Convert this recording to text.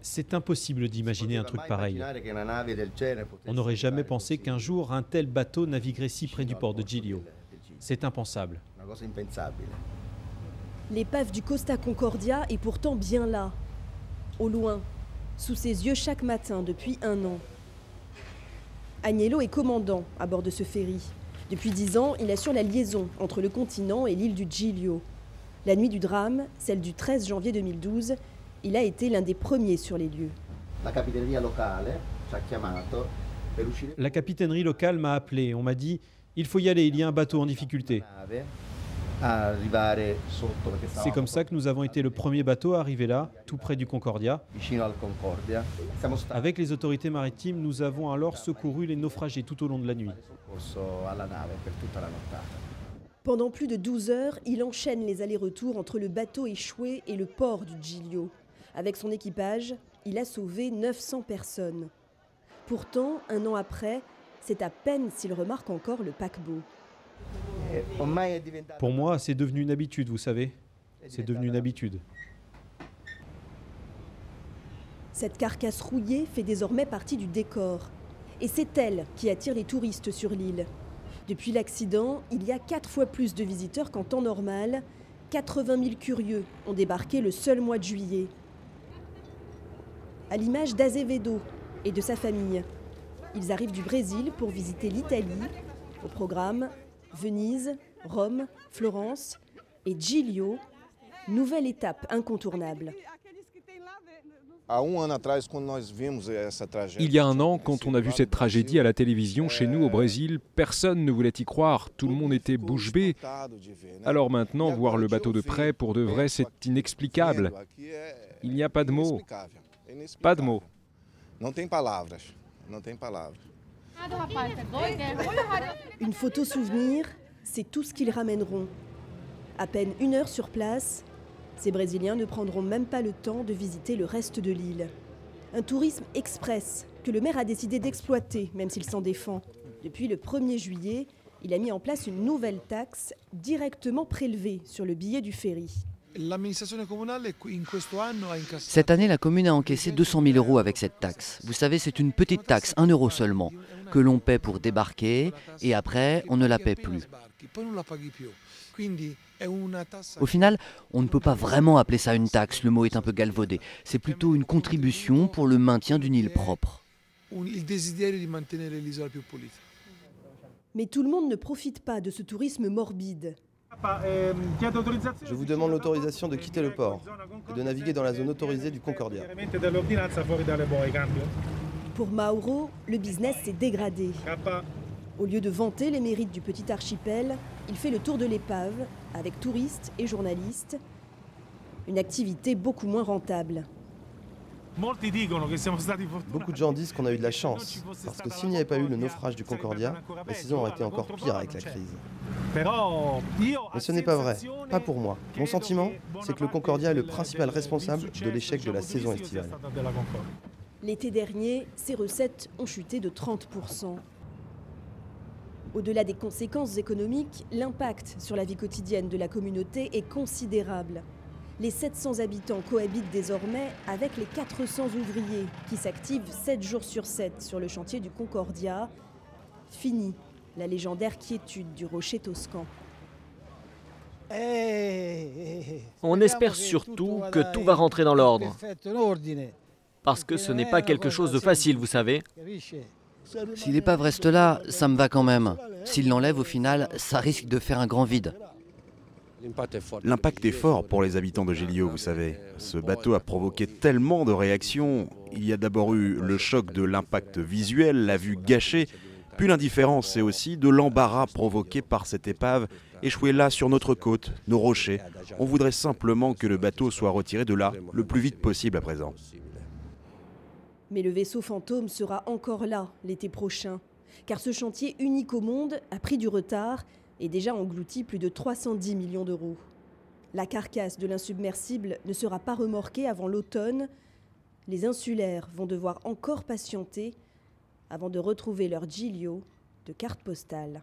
C'est impossible d'imaginer un truc pareil. On n'aurait jamais pensé qu'un jour un tel bateau naviguerait si près du port de Giglio. C'est impensable. L'épave du Costa Concordia est pourtant bien là, au loin, sous ses yeux chaque matin depuis 1 an. Agnello est commandant à bord de ce ferry. Depuis 10 ans, il assure la liaison entre le continent et l'île du Giglio. La nuit du drame, celle du 13 janvier 2012, il a été l'un des premiers sur les lieux. La capitainerie locale m'a appelé. On m'a dit « Il faut y aller, il y a un bateau en difficulté ». C'est comme ça que nous avons été le premier bateau à arriver là, tout près du Concordia. Avec les autorités maritimes, nous avons alors secouru les naufragés tout au long de la nuit. Pendant plus de 12 heures, il enchaîne les allers-retours entre le bateau échoué et le port du Giglio. Avec son équipage, il a sauvé 900 personnes. Pourtant, 1 an après, c'est à peine s'il remarque encore le paquebot. Pour moi, c'est devenu une habitude, vous savez. C'est devenu une habitude. Cette carcasse rouillée fait désormais partie du décor. Et c'est elle qui attire les touristes sur l'île. Depuis l'accident, il y a 4 fois plus de visiteurs qu'en temps normal. 80 000 curieux ont débarqué le seul mois de juillet. À l'image d'Azevedo et de sa famille. Ils arrivent du Brésil pour visiter l'Italie. Au programme, Venise, Rome, Florence et Giglio, nouvelle étape incontournable. Il y a 1 an, quand on a vu cette tragédie à la télévision chez nous au Brésil, personne ne voulait y croire, tout le monde était bouche bée. Alors maintenant, voir le bateau de près, pour de vrai, c'est inexplicable. Il n'y a pas de mots. Pas de mots. Une photo souvenir, c'est tout ce qu'ils ramèneront. À peine 1 heure sur place, ces Brésiliens ne prendront même pas le temps de visiter le reste de l'île. Un tourisme express que le maire a décidé d'exploiter, même s'il s'en défend. Depuis le 1er juillet, il a mis en place une nouvelle taxe directement prélevée sur le billet du ferry. Cette année, la commune a encaissé 200 000 € avec cette taxe. Vous savez, c'est une petite taxe, 1 € seulement, que l'on paie pour débarquer et après, on ne la paie plus. Au final, on ne peut pas vraiment appeler ça une taxe, le mot est un peu galvaudé. C'est plutôt une contribution pour le maintien d'une île propre. Mais tout le monde ne profite pas de ce tourisme morbide. Je vous demande l'autorisation de quitter le port et de naviguer dans la zone autorisée du Concordia. Pour Mauro, le business s'est dégradé. Au lieu de vanter les mérites du petit archipel, il fait le tour de l'épave avec touristes et journalistes. Une activité beaucoup moins rentable. Beaucoup de gens disent qu'on a eu de la chance, parce que s'il n'y avait pas eu le naufrage du Concordia, la saison aurait été encore pire avec la crise. Mais ce n'est pas vrai, pas pour moi. Mon sentiment, c'est que le Concordia est le principal responsable de l'échec de la saison estivale. L'été dernier, ses recettes ont chuté de 30%. Au-delà des conséquences économiques, l'impact sur la vie quotidienne de la communauté est considérable. Les 700 habitants cohabitent désormais avec les 400 ouvriers qui s'activent 7 jours sur 7 sur le chantier du Concordia. Fini la légendaire quiétude du rocher toscan. On espère surtout que tout va rentrer dans l'ordre. Parce que ce n'est pas quelque chose de facile, vous savez. Si l'épave reste là, ça me va quand même. S'il l'enlève au final, ça risque de faire un grand vide. L'impact est fort pour les habitants de Giglio, vous savez. Ce bateau a provoqué tellement de réactions. Il y a d'abord eu le choc de l'impact visuel, la vue gâchée, puis l'indifférence et aussi de l'embarras provoqué par cette épave échouée là sur notre côte, nos rochers. On voudrait simplement que le bateau soit retiré de là le plus vite possible à présent. Mais le vaisseau fantôme sera encore là l'été prochain, car ce chantier unique au monde a pris du retard et déjà englouti plus de 310 millions d'euros. La carcasse de l'insubmersible ne sera pas remorquée avant l'automne. Les insulaires vont devoir encore patienter avant de retrouver leur Giglio de carte postale.